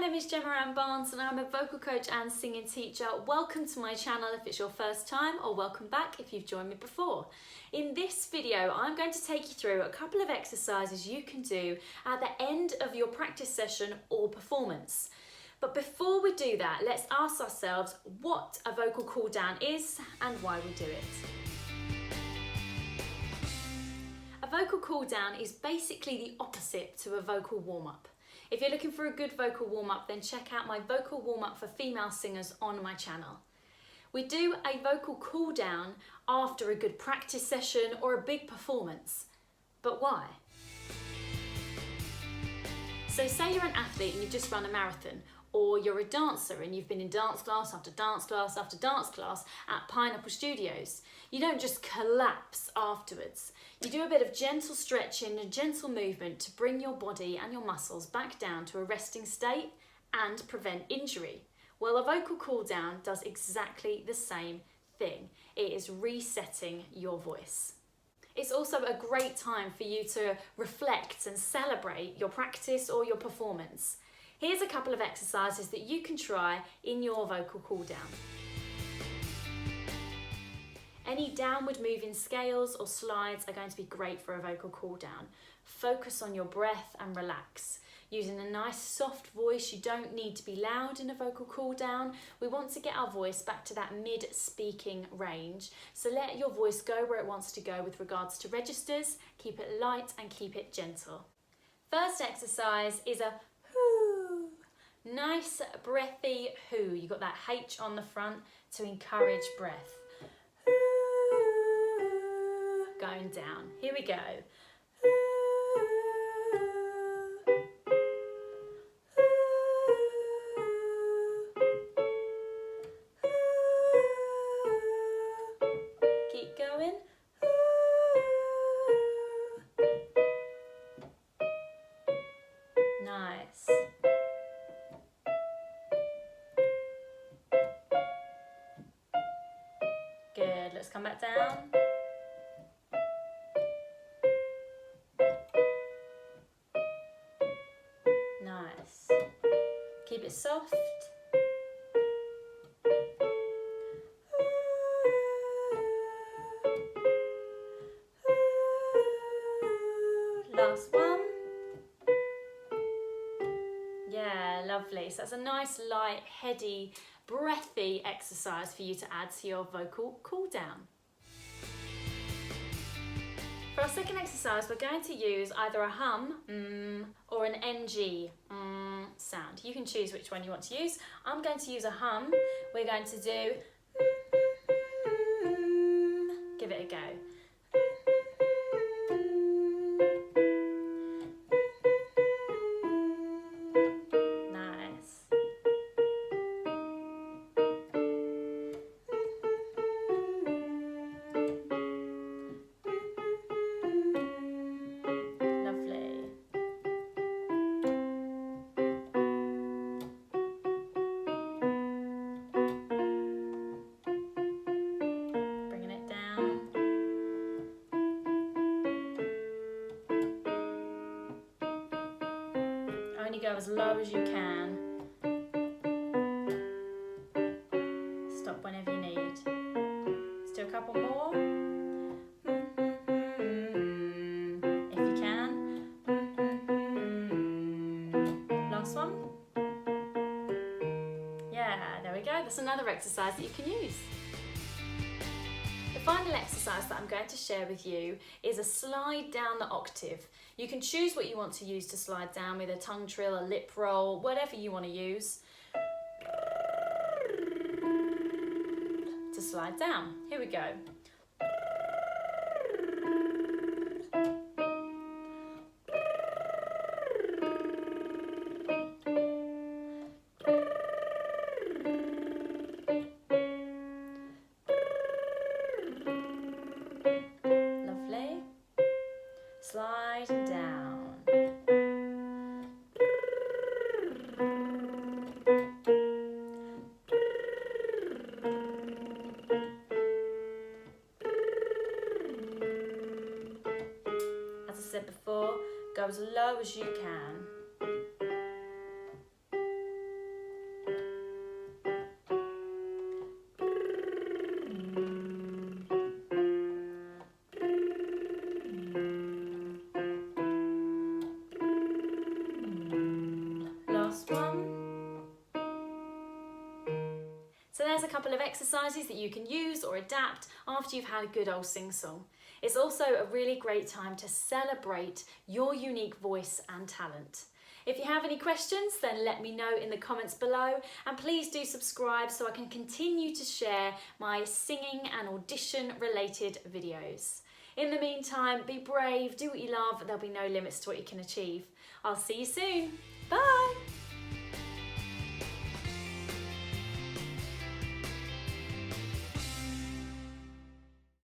name is Gemma Anne Barnes and I'm a vocal coach and singing teacher. Welcome to my channel if it's your first time, or welcome back if you've joined me before. In this video, I'm going to take you through a couple of exercises you can do at the end of your practice session or performance. But before we do that, let's ask ourselves what a vocal cool down is and why we do it. A vocal cool down is basically the opposite to a vocal warm-up. If you're looking for a good vocal warm-up, then check out my vocal warm-up for female singers on my channel. We do a vocal cool down after a good practice session or a big performance. But why? So say you're an athlete and you've just run a marathon, or you're a dancer and you've been in dance class after dance class after dance class at Pineapple Studios. You don't just collapse afterwards. You do a bit of gentle stretching and gentle movement to bring your body and your muscles back down to a resting state and prevent injury. Well, a vocal cool down does exactly the same thing. It is resetting your voice. It's also a great time for you to reflect and celebrate your practice or your performance. Here's a couple of exercises that you can try in your vocal cool down. Any downward moving scales or slides are going to be great for a vocal cool down. Focus on your breath and relax. Using a nice soft voice, you don't need to be loud in a vocal cool down. We want to get our voice back to that mid-speaking range. So let your voice go where it wants to go with regards to registers. Keep it light and keep it gentle. First exercise is a hoo. Nice breathy hoo. You've got that H on the front to encourage breath. Going down. Here we go. Keep going. Nice. Good. Let's come back down. Nice. Keep it soft. Last one. Yeah, lovely. So that's a nice, light, heady, breathy exercise for you to add to your vocal cool down. For our second exercise, we're going to use either a hum or an NG sound. You can choose which one you want to use. I'm going to use a hum. We're going to do, give it a go. Only go as low as you can. Stop whenever you need. Let's do a couple more. If you can. Last one. Yeah, there we go. That's another exercise that you can use. The final exercise that I'm going to share with you is a slide down the octave. You can choose what you want to use to slide down, with a tongue trill, a lip roll, whatever you want to use to slide down. Here we go. Slide down. As I said before, go as low as you can. couple of exercises that you can use or adapt after you've had a good old sing-song. It's also a really great time to celebrate your unique voice and talent. If you have any questions, then let me know in the comments below, and please do subscribe so I can continue to share my singing and audition related videos. In the meantime, be brave, do what you love, there'll be no limits to what you can achieve. I'll see you soon. Bye!